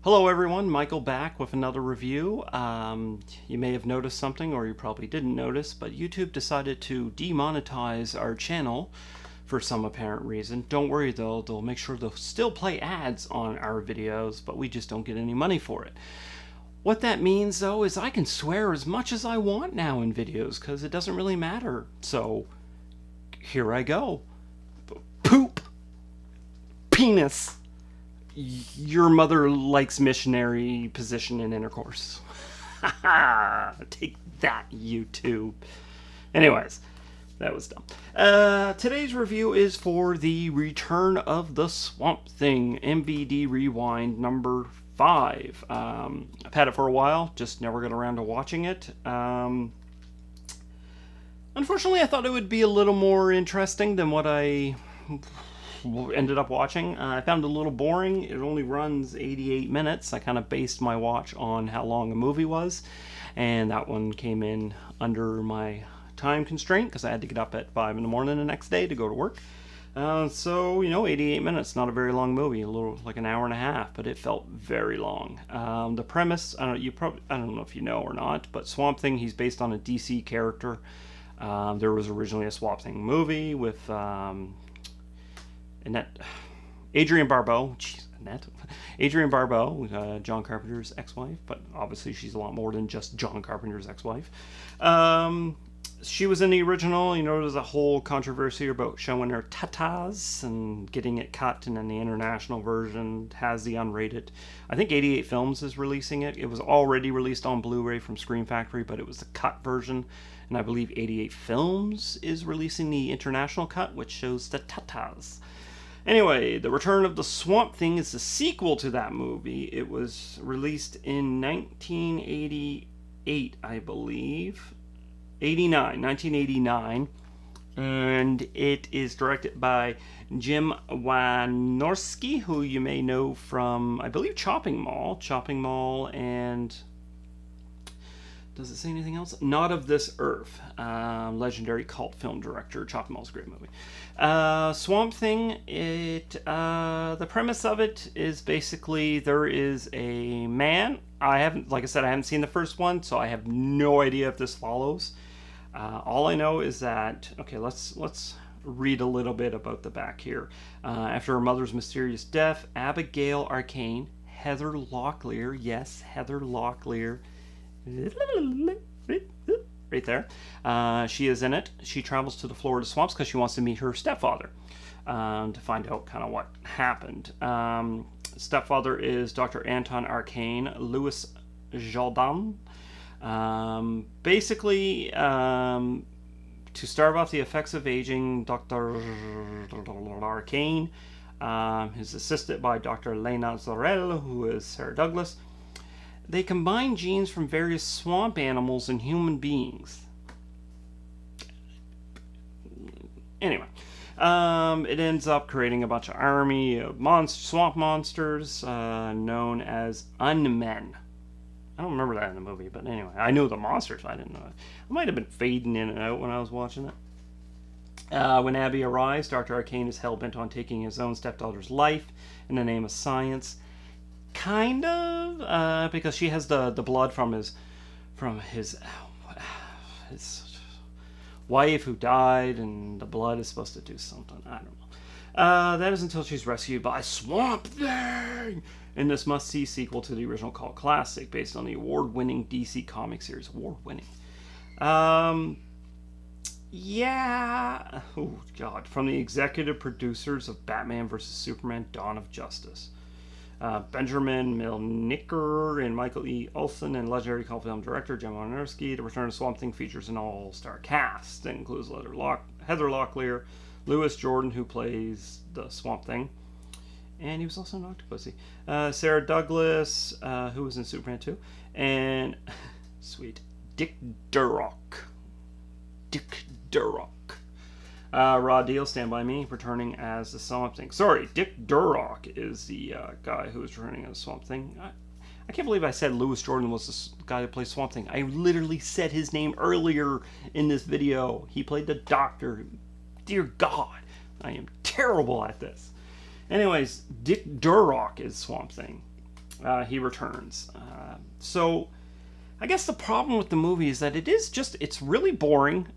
Hello everyone, Michael back with another review. You may have noticed something, or you probably didn't notice, but YouTube decided to demonetize our channel for some apparent reason. Don't worry though, they'll make sure they'll still play ads on our videos, but we just don't get any money for it. What that means though is I can swear as much as I want now in videos, because it doesn't really matter. So, here I go. Poop! Penis! Your mother likes missionary position in intercourse. Take that, YouTube. Anyways, that was dumb. Today's review is for the Return of the Swamp Thing, MVD Rewind number 5. I've had it for a while, just never got around to watching it. Unfortunately, I thought it would be a little more interesting than what I ended up watching. I found it a little boring. It only runs 88 minutes. I kind of based my watch on how long a movie was, and that one came in under my time constraint because I had to get up at 5 in the morning the next day to go to work. So, 88 minutes, not a very long movie, a little like an hour and a half, but it felt very long. The premise, I don't know if you know or not, but Swamp Thing, he's based on a DC character. There was originally a Swamp Thing movie with Adrienne Barbeau, John Carpenter's ex-wife, but obviously she's a lot more than just John Carpenter's ex-wife. She was in the original. There's a whole controversy about showing her tatas and getting it cut, and then the international version has the unrated. I think 88 Films is releasing it. It was already released on Blu-ray from Scream Factory, but it was the cut version, and I believe 88 Films is releasing the international cut, which shows the tatas. Anyway, The Return of the Swamp Thing is the sequel to that movie. It was released in 1988, I believe. 1989. And it is directed by Jim Wynorski, who you may know from, I believe, Chopping Mall, and does it say anything else? Not of This Earth. Legendary cult film director. Chopping Mall's a great movie. Swamp Thing, the premise of it is basically there is a man. Like I said, I haven't seen the first one, so I have no idea if this follows. All I know is that, okay, let's read a little bit about the back here. After her mother's mysterious death, Abigail Arcane, Heather Locklear, yes, Heather Locklear, right there. She is in it. She travels to the Florida swamps because she wants to meet her stepfather to find out kind of what happened. Stepfather is Dr. Anton Arcane, Louis Jourdan. Basically, to starve off the effects of aging, Dr. Arcane is assisted by Dr. Lena Zorel, who is Sarah Douglas. They combine genes from various swamp animals and human beings. Anyway, it ends up creating a bunch of army of swamp monsters known as Unmen. I don't remember that in the movie, but anyway, I knew the monsters. I didn't know it. I might have been fading in and out when I was watching it. When Abby arrives, Dr. Arcane is hell-bent on taking his own stepdaughter's life in the name of science. Kind of, because she has the blood from his wife who died, and the blood is supposed to do something. I don't know. That is until she's rescued by Swamp Thing in this must-see sequel to the original cult classic based on the award-winning DC comic series. Award-winning. Yeah. Oh, God. From the executive producers of Batman vs. Superman, Dawn of Justice. Benjamin Milniker and Michael E. Olson, and legendary cult film director Jim Wynorski. The Return of Swamp Thing features an all-star cast that includes Heather Locklear, Louis Jourdan, who plays the Swamp Thing, and he was also in Octopussy. Sarah Douglas, who was in Superman 2, and sweet Dick Durock. Raw Deal, Stand By Me, returning as the Swamp Thing. Sorry, Dick Durock is the guy who is returning as the Swamp Thing. I can't believe I said Louis Jourdan was the guy who plays Swamp Thing. I literally said his name earlier in this video. He played the Doctor. Dear God, I am terrible at this. Anyways, Dick Durock is Swamp Thing. he returns. So I guess the problem with the movie is that it's really boring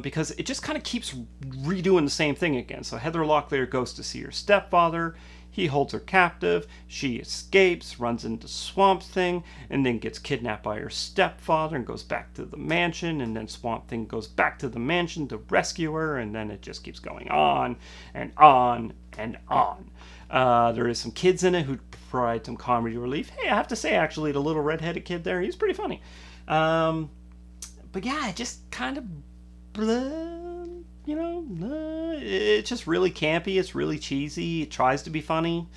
because it just kind of keeps redoing the same thing again. So Heather Locklear goes to see her stepfather. He holds her captive. She escapes, runs into Swamp Thing, and then gets kidnapped by her stepfather and goes back to the mansion. And then Swamp Thing goes back to the mansion to rescue her. And then it just keeps going on and on and on. There is some kids in it who provide some comedy relief. Hey, I have to say, actually, the little redheaded kid there, he's pretty funny. But yeah, it just kind of, it's just really campy. It's really cheesy. It tries to be funny.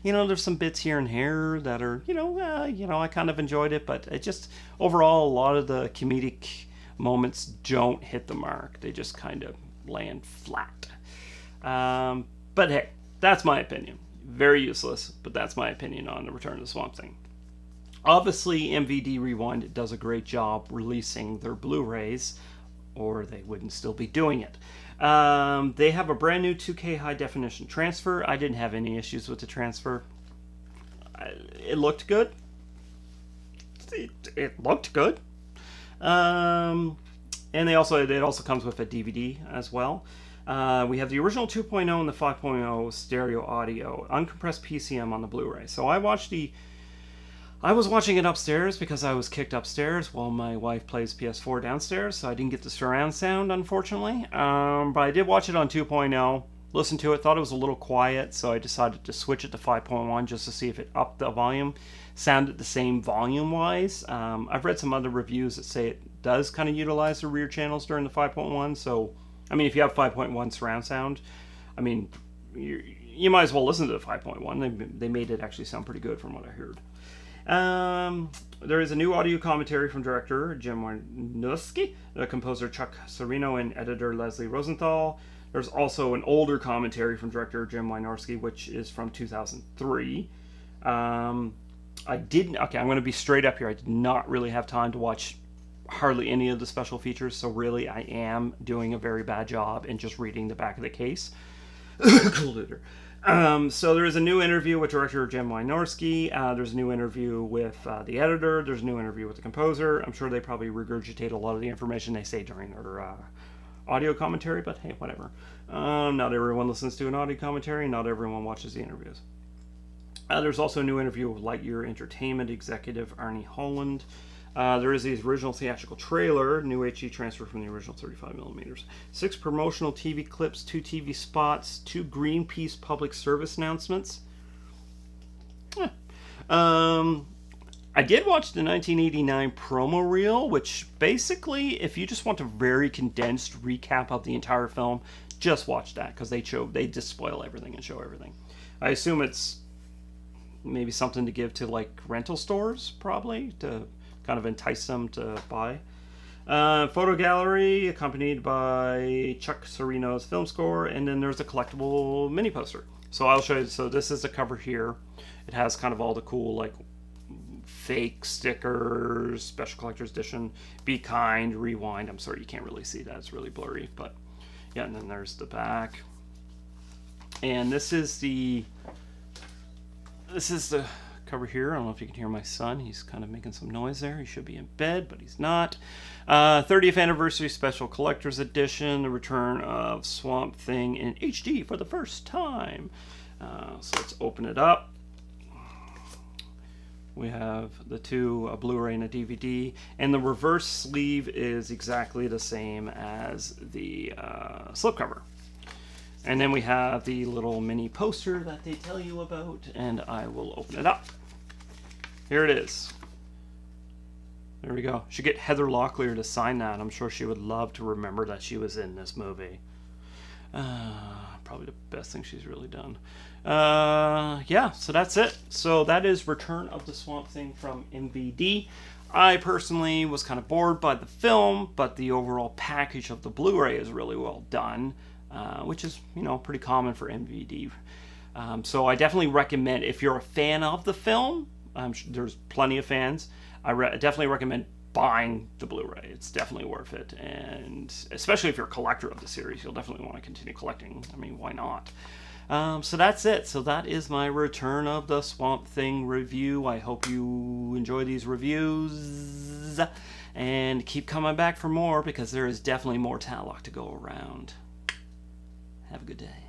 There's some bits here and here that are, I kind of enjoyed it, but it just, overall, a lot of the comedic moments don't hit the mark. They just kind of land flat. But hey, that's my opinion. Very useless, but that's my opinion on the Return of the Swamp Thing. Obviously, MVD Rewind does a great job releasing their Blu-rays, or they wouldn't still be doing it. They have a brand new 2K high definition transfer. I didn't have any issues with the transfer. It looked good. It looked good. And it also comes with a DVD as well. We have the original 2.0 and the 5.0 stereo audio, uncompressed PCM on the Blu-ray. So I was watching it upstairs because I was kicked upstairs while my wife plays PS4 downstairs, so I didn't get the surround sound, unfortunately. But I did watch it on 2.0, listened to it, thought it was a little quiet, so I decided to switch it to 5.1 just to see if it upped the volume, sounded the same volume-wise. I've read some other reviews that say it does kind of utilize the rear channels during the 5.1, so if you have 5.1 surround sound, you might as well listen to the 5.1. They made it actually sound pretty good from what I heard. There is a new audio commentary from director Jim Wynorski, the composer Chuck Serino, and editor Leslie Rosenthal. There's also an older commentary from director Jim Wynorski, which is from 2003. I'm going to be straight up here. I did not really have time to watch hardly any of the special features, so really I am doing a very bad job in just reading the back of the case. So there is a new interview with director Jim Wynorski. There's a new interview with the editor. There's a new interview with the composer. I'm sure they probably regurgitate a lot of the information they say during their audio commentary, but hey, whatever. Not everyone listens to an audio commentary. Not everyone watches the interviews. There's also a new interview with Lightyear Entertainment executive Arnie Holland. There is the original theatrical trailer, new HD transfer from the original 35mm. 6 promotional TV clips, 2 TV spots, 2 Greenpeace public service announcements. I did watch the 1989 promo reel, which basically, if you just want a very condensed recap of the entire film, just watch that, because they just spoil everything and show everything. I assume it's maybe something to give to like rental stores, probably, to kind of entice them to buy. Photo gallery accompanied by Chuck Serino's film score, and then there's a collectible mini poster. So I'll show you. So this is the cover here. It has kind of all the cool like fake stickers, special collector's edition, Be Kind, Rewind. I'm sorry you can't really see that, it's really blurry, but yeah. And then there's the back, and this is the cover here. I don't know if you can hear my son. He's kind of making some noise there. He should be in bed, but he's not. 30th Anniversary Special Collector's Edition, the return of Swamp Thing in HD for the first time. So let's open it up. We have the two, a Blu-ray and a DVD, and the reverse sleeve is exactly the same as the slipcover. And then we have the little mini poster that they tell you about, and I will open it up. Here it is. There we go. Should get Heather Locklear to sign that. I'm sure she would love to remember that she was in this movie. Probably the best thing she's really done. Yeah, so that's it. So that is Return of the Swamp Thing from MVD. I personally was kind of bored by the film, but the overall package of the Blu-ray is really well done. Which is, pretty common for MVD. So I definitely recommend, if you're a fan of the film, I'm sure there's plenty of fans, I definitely recommend buying the Blu-ray. It's definitely worth it. And especially if you're a collector of the series, you'll definitely want to continue collecting. I mean, why not? So that's it. So that is my Return of the Swamp Thing review. I hope you enjoy these reviews and keep coming back for more, because there is definitely more Tatlock to go around. Have a good day.